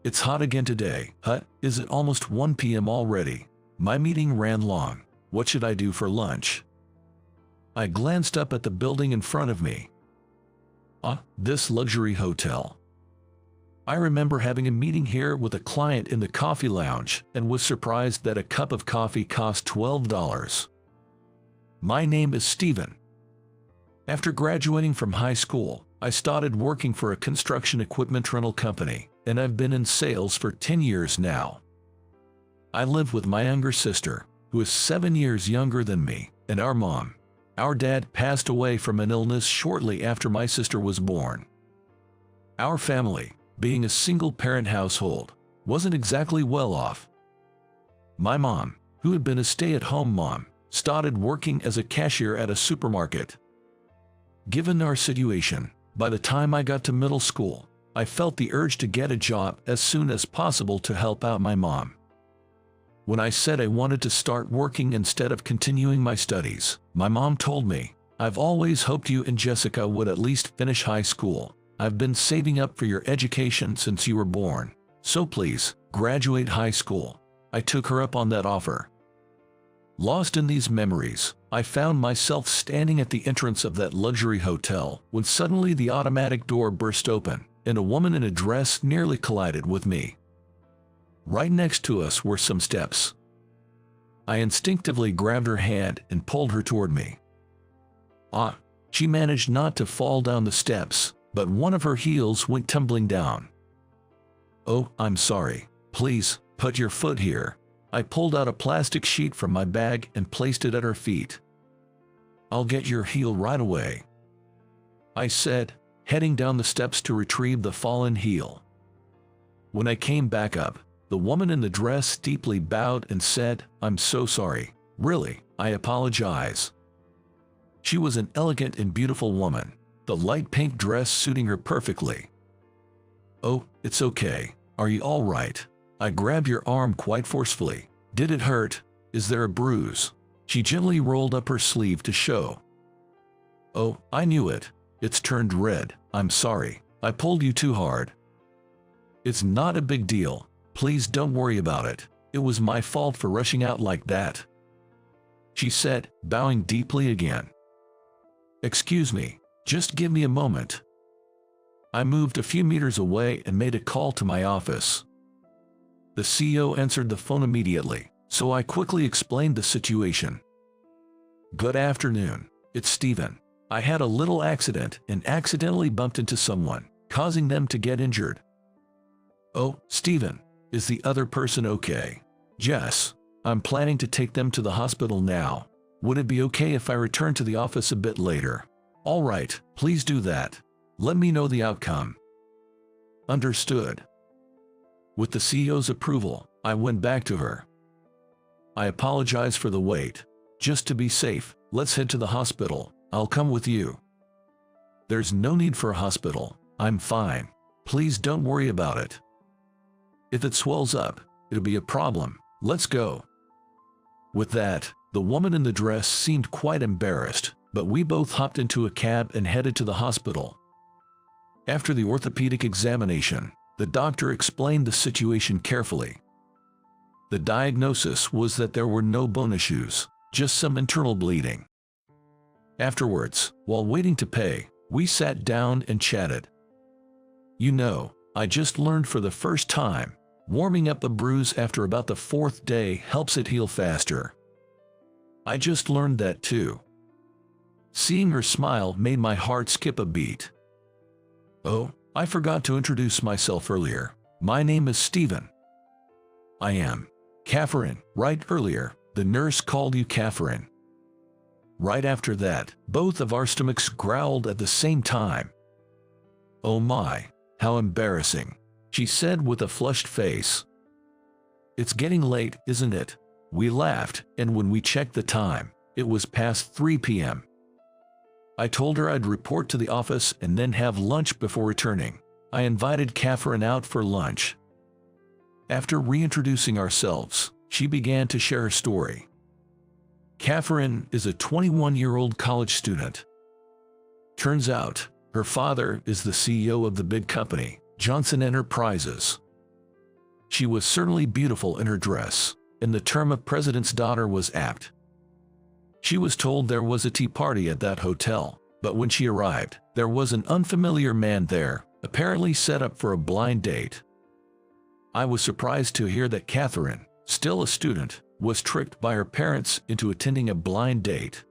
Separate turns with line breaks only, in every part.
It's hot again today. Is it almost 1 p.m. already? My meeting ran long. What should I do for lunch? I glanced up at the building in front of me. This luxury hotel. I remember having a meeting here with a client in the coffee lounge and was surprised that a cup of coffee cost $12. My name is Steven. After graduating from high school, I started working for a construction equipment rental company, and I've been in sales for 10 years now. I live with my younger sister, who is 7 years younger than me, and our mom. Our dad passed away from an illness shortly after my sister was born. Our family, being a single-parent household, wasn't exactly well off. My mom, who had been a stay-at-home mom, started working as a cashier at a supermarket. Given our situation, by the time I got to middle school, I felt the urge to get a job as soon as possible to help out my mom. When I said I wanted to start working instead of continuing my studies, my mom told me, "I've always hoped you and Jessica would at least finish high school. I've been saving up for your education since you were born, so please, graduate high school." I took her up on that offer. Lost in these memories, I found myself standing at the entrance of that luxury hotel when suddenly the automatic door burst open, and a woman in a dress nearly collided with me. Right next to us were some steps. I instinctively grabbed her hand and pulled her toward me. She managed not to fall down the steps, but one of her heels went tumbling down. "Oh, I'm sorry. Please, put your foot here." I pulled out a plastic sheet from my bag and placed it at her feet. "I'll get your heel right away," I said, heading down the steps to retrieve the fallen heel. When I came back up, the woman in the dress deeply bowed and said, "I'm so sorry. Really, I apologize." She was an elegant and beautiful woman, the light pink dress suiting her perfectly. "Oh, it's okay. Are you all right?" I grabbed your arm quite forcefully. "Did it hurt? Is there a bruise?" She gently rolled up her sleeve to show. "Oh, I knew it. It's turned red. I'm sorry. I pulled you too hard." "It's not a big deal. Please don't worry about it. It was my fault for rushing out like that," she said, bowing deeply again. "Excuse me. Just give me a moment." I moved a few meters away and made a call to my office. The CEO answered the phone immediately, so I quickly explained the situation. "Good afternoon. It's Steven. I had a little accident and accidentally bumped into someone, causing them to get injured." "Oh, Steven, is the other person okay?" "Yes. I'm planning to take them to the hospital now. Would it be okay if I return to the office a bit later?" "All right, please do that. Let me know the outcome." "Understood." With the CEO's approval, I went back to her. "I apologize for the wait. Just to be safe, let's head to the hospital. I'll come with you." "There's no need for a hospital. I'm fine. Please don't worry about it. If it swells up, it'll be a problem. Let's go." With that, the woman in the dress seemed quite embarrassed, but we both hopped into a cab and headed to the hospital. After the orthopedic examination, the doctor explained the situation carefully. The diagnosis was that there were no bone issues, just some internal bleeding. Afterwards, while waiting to pay, we sat down and chatted. "You know, I just learned for the first time, warming up a bruise after about the 4th day helps it heal faster." "I just learned that too." Seeing her smile made my heart skip a beat. "Oh, I forgot to introduce myself earlier. My name is Steven." "I am Catherine, right? Earlier, the nurse called you Catherine." Right after that, both of our stomachs growled at the same time. "Oh my, how embarrassing," she said with a flushed face. "It's getting late, isn't it?" We laughed, and when we checked the time, it was past 3 p.m. I told her I'd report to the office and then have lunch before returning. I invited Catherine out for lunch. After reintroducing ourselves, she began to share her story. Catherine is a 21-year-old college student. Turns out, her father is the CEO of the big company, Johnson Enterprises. She was certainly beautiful in her dress, and the term of president's daughter was apt. She was told there was a tea party at that hotel, but when she arrived, there was an unfamiliar man there, apparently set up for a blind date. I was surprised to hear that Catherine, still a student, was tricked by her parents into attending a blind date.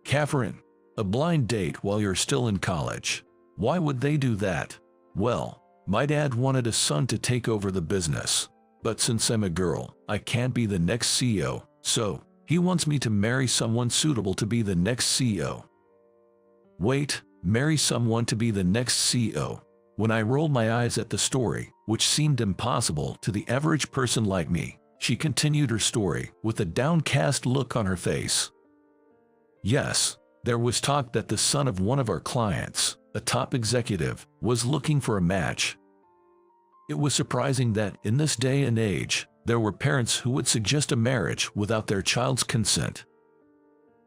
Catherine, a blind date while you're still in college. Why would they do that? Well, my dad wanted a son to take over the business, but since I'm a girl, I can't be the next CEO, so he wants me to marry someone suitable to be the next CEO. Wait, marry someone to be the next CEO. When I rolled my eyes at the story, which seemed impossible to the average person like me, she continued her story with a downcast look on her face. Yes, there was talk that the son of one of our clients, a top executive, was looking for a match. It was surprising that, in this day and age, there were parents who would suggest a marriage without their child's consent.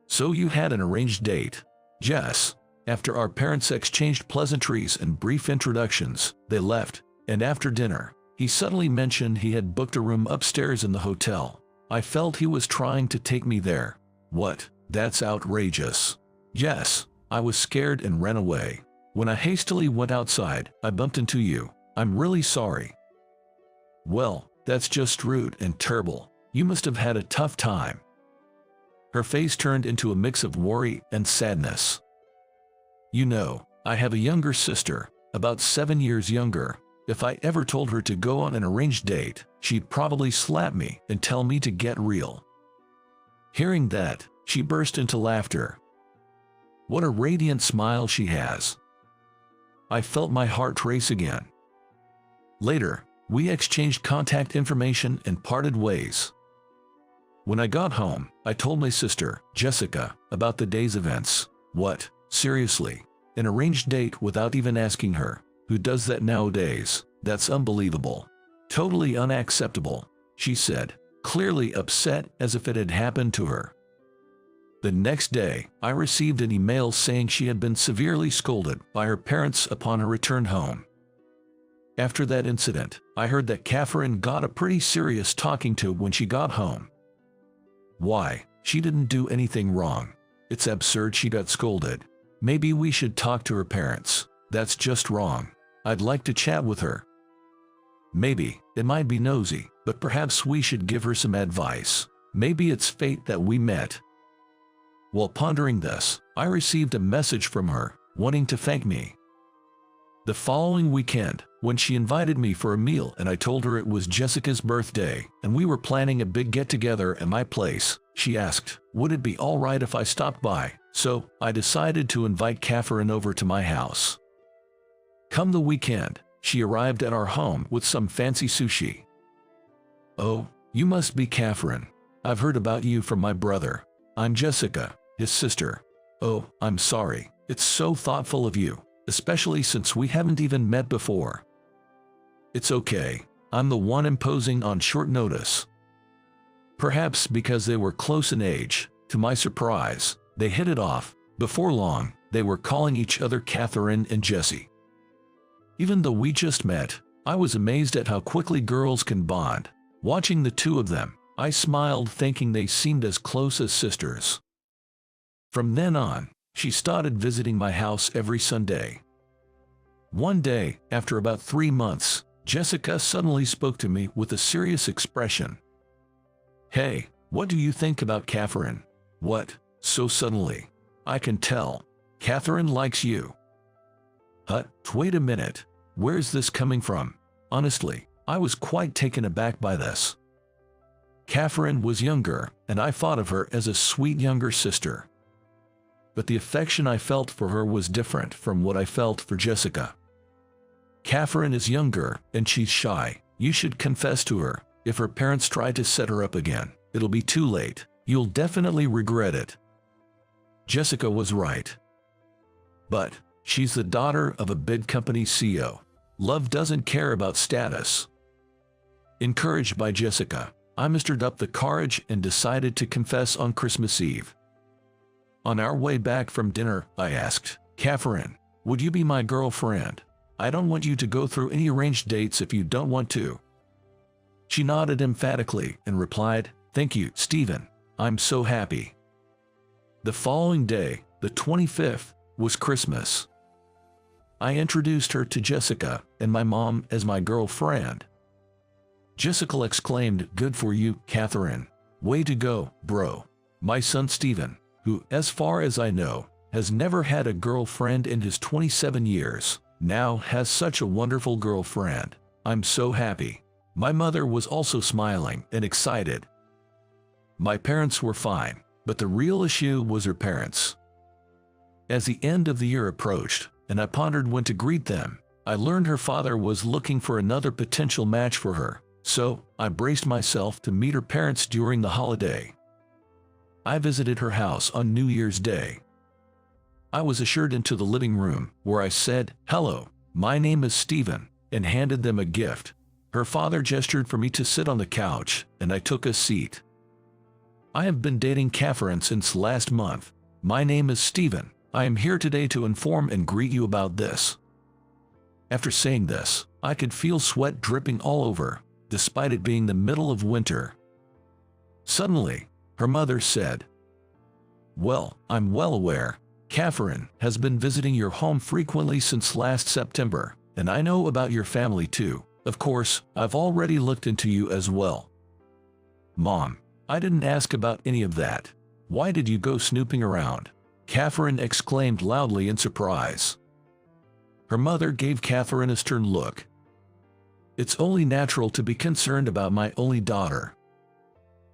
So you had an arranged date? Yes. After our parents exchanged pleasantries and brief introductions, they left, and after dinner, he suddenly mentioned he had booked a room upstairs in the hotel. I felt he was trying to take me there. What? That's outrageous. Yes, I was scared and ran away. When I hastily went outside, I bumped into you. I'm really sorry. Well, that's just rude and terrible. You must have had a tough time. Her face turned into a mix of worry and sadness. You know, I have a younger sister, about 7 years younger. If I ever told her to go on an arranged date, she'd probably slap me and tell me to get real. Hearing that, she burst into laughter. What a radiant smile she has. I felt my heart race again. Later, we exchanged contact information and parted ways. When I got home, I told my sister, Jessica, about the day's events. What? Seriously? An arranged date without even asking her? Who does that nowadays? That's unbelievable. Totally unacceptable, she said, clearly upset as if it had happened to her. The next day, I received an email saying she had been severely scolded by her parents upon her return home. After that incident, I heard that Catherine got a pretty serious talking to when she got home. Why? She didn't do anything wrong. It's absurd she got scolded. Maybe we should talk to her parents. That's just wrong. I'd like to chat with her. Maybe, it might be nosy, but perhaps we should give her some advice. Maybe it's fate that we met. While pondering this, I received a message from her, wanting to thank me. The following weekend, when she invited me for a meal and I told her it was Jessica's birthday and we were planning a big get-together at my place, she asked, would it be alright if I stopped by? So, I decided to invite Catherine over to my house. Come the weekend, she arrived at our home with some fancy sushi. Oh, you must be Catherine. I've heard about you from my brother. I'm Jessica, his sister. Oh, I'm sorry. It's so thoughtful of you, especially since we haven't even met before. It's okay. I'm the one imposing on short notice. Perhaps because they were close in age, to my surprise, they hit it off. Before long, they were calling each other Catherine and Jessie. Even though we just met, I was amazed at how quickly girls can bond. Watching the two of them, I smiled thinking they seemed as close as sisters. From then on, she started visiting my house every Sunday. One day, after about 3 months, Jessica suddenly spoke to me with a serious expression. Hey, what do you think about Catherine? What? So suddenly? I can tell. Catherine likes you. Wait a minute. Where's this coming from? Honestly, I was quite taken aback by this. Catherine was younger, and I thought of her as a sweet younger sister. But the affection I felt for her was different from what I felt for Jessica. Catherine is younger, and she's shy. You should confess to her. If her parents try to set her up again, it'll be too late. You'll definitely regret it. Jessica was right. But she's the daughter of a big company CEO. Love doesn't care about status. Encouraged by Jessica, I mustered up the courage and decided to confess on Christmas Eve. On our way back from dinner, I asked, Catherine, would you be my girlfriend? I don't want you to go through any arranged dates if you don't want to. She nodded emphatically and replied, "Thank you, Stephen. I'm so happy." The following day, the 25th, was Christmas. I introduced her to Jessica and my mom as my girlfriend. Jessica exclaimed, "Good for you, Catherine. Way to go, bro." My son Stephen, who, as far as I know, has never had a girlfriend in his 27 years, now has such a wonderful girlfriend. I'm so happy. My mother was also smiling and excited. My parents were fine, but the real issue was her parents. As the end of the year approached, and I pondered when to greet them, I learned her father was looking for another potential match for her, so I braced myself to meet her parents during the holiday. I visited her house on New Year's Day. I was ushered into the living room, where I said, "Hello, my name is Stephen," and handed them a gift. Her father gestured for me to sit on the couch, and I took a seat. "I have been dating Catherine since last month. My name is Stephen. I am here today to inform and greet you about this." After saying this, I could feel sweat dripping all over, despite it being the middle of winter. Suddenly, her mother said, "Well, I'm well aware. Catherine has been visiting your home frequently since last September, and I know about your family too. Of course, I've already looked into you as well." "Mom, I didn't ask about any of that. Why did you go snooping around?" Catherine exclaimed loudly in surprise. Her mother gave Catherine a stern look. "It's only natural to be concerned about my only daughter."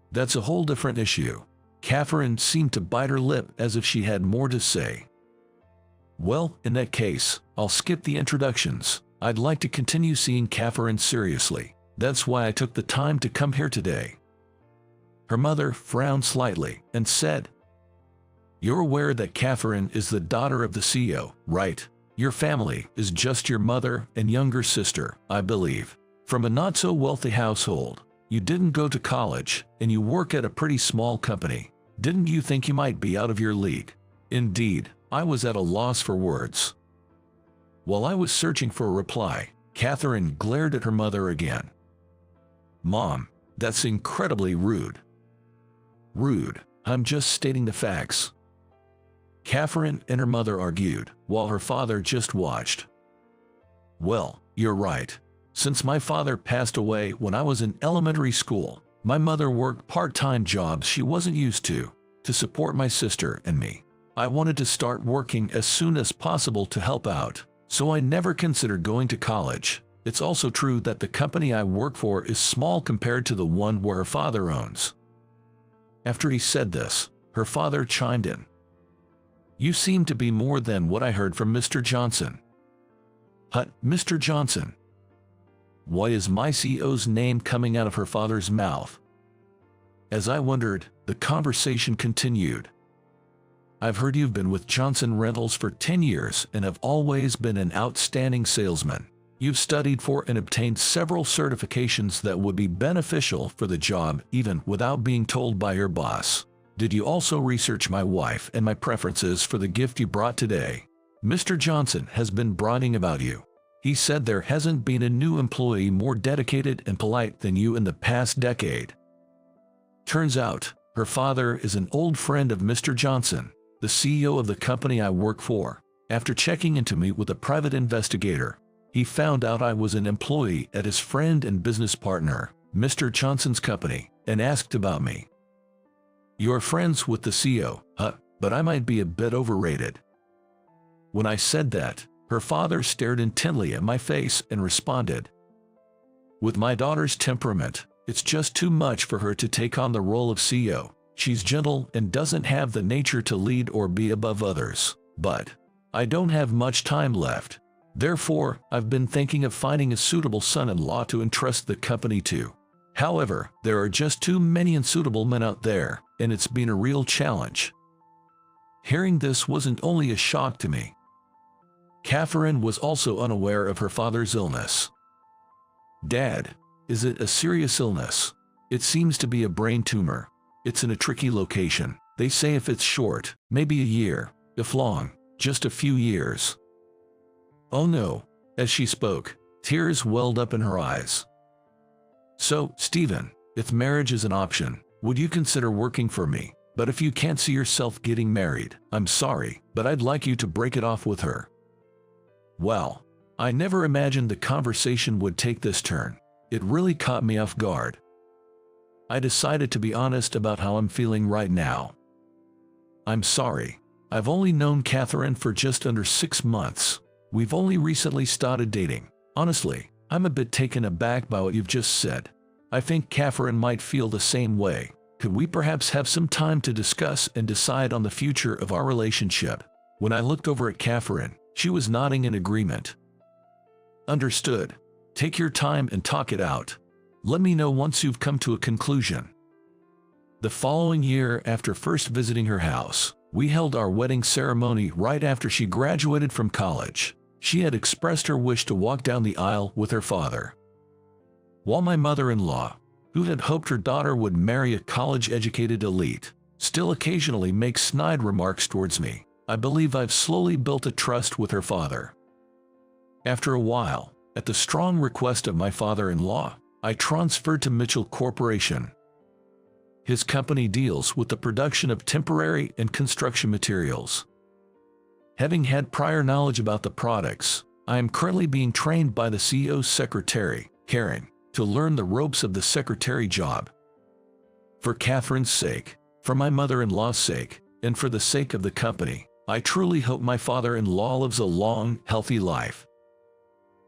"That's a whole different issue." Catherine seemed to bite her lip as if she had more to say. "Well, in that case, I'll skip the introductions. I'd like to continue seeing Catherine seriously. That's why I took the time to come here today." Her mother frowned slightly and said, "You're aware that Catherine is the daughter of the CEO, right? Your family is just your mother and younger sister, I believe. From a not-so-wealthy household. You didn't go to college, and you work at a pretty small company. Didn't you think you might be out of your league?" Indeed, I was at a loss for words. While I was searching for a reply, Catherine glared at her mother again. "Mom, that's incredibly rude." "Rude? I'm just stating the facts." Catherine and her mother argued, while her father just watched. "Well, you're right. Since my father passed away when I was in elementary school, my mother worked part-time jobs she wasn't used to support my sister and me. I wanted to start working as soon as possible to help out, so I never considered going to college. It's also true that the company I work for is small compared to the one where her father owns." After he said this, her father chimed in. "You seem to be more than what I heard from Mr. Johnson." "Hut, Mr. Johnson? Why is my CEO's name coming out of her father's mouth?" As I wondered, the conversation continued. "I've heard you've been with Johnson Rentals for 10 years and have always been an outstanding salesman. You've studied for and obtained several certifications that would be beneficial for the job even without being told by your boss. Did you also research my wife and my preferences for the gift you brought today? Mr. Johnson has been bragging about you. He said there hasn't been a new employee more dedicated and polite than you in the past decade." Turns out, her father is an old friend of Mr. Johnson, the CEO of the company I work for. After checking into me with a private investigator, he found out I was an employee at his friend and business partner, Mr. Johnson's company, and asked about me. "You're friends with the CEO, huh? But I might be a bit overrated." When I said that, her father stared intently at my face and responded, "With my daughter's temperament, it's just too much for her to take on the role of CEO. She's gentle and doesn't have the nature to lead or be above others. But I don't have much time left. Therefore, I've been thinking of finding a suitable son-in-law to entrust the company to. However, there are just too many unsuitable men out there, and it's been a real challenge." Hearing this wasn't only a shock to me. Catherine was also unaware of her father's illness. "Dad, is it a serious illness?" "It seems to be a brain tumor. It's in a tricky location. They say if it's short, maybe a year. If long, just a few years." "Oh no." As she spoke, tears welled up in her eyes. So, Stephen, if marriage is an option, would you consider working for me? But if you can't see yourself getting married, I'm sorry, but I'd like you to break it off with her. Well, I never imagined the conversation would take this turn. It really caught me off guard. I decided to be honest about how I'm feeling right now. I'm sorry. I've only known Catherine for just under 6 months. We've only recently started dating. Honestly, I'm a bit taken aback by what you've just said. I think Catherine might feel the same way. Could we perhaps have some time to discuss and decide on the future of our relationship? When I looked over at Catherine, she was nodding in agreement. Understood. Take your time and talk it out. Let me know once you've come to a conclusion. The following year, after first visiting her house, we held our wedding ceremony right after she graduated from college. She had expressed her wish to walk down the aisle with her father. While my mother-in-law, who had hoped her daughter would marry a college-educated elite, still occasionally makes snide remarks towards me, I believe I've slowly built a trust with her father. After a while, at the strong request of my father-in-law, I transferred to Mitchell Corporation. His company deals with the production of temporary and construction materials. Having had prior knowledge about the products, I am currently being trained by the CEO's secretary, Karen, to learn the ropes of the secretary job. For Catherine's sake, for my mother-in-law's sake, and for the sake of the company, I truly hope my father-in-law lives a long, healthy life.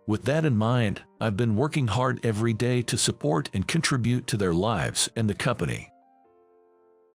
With that in mind, I've been working hard every day to support and contribute to their lives and the company.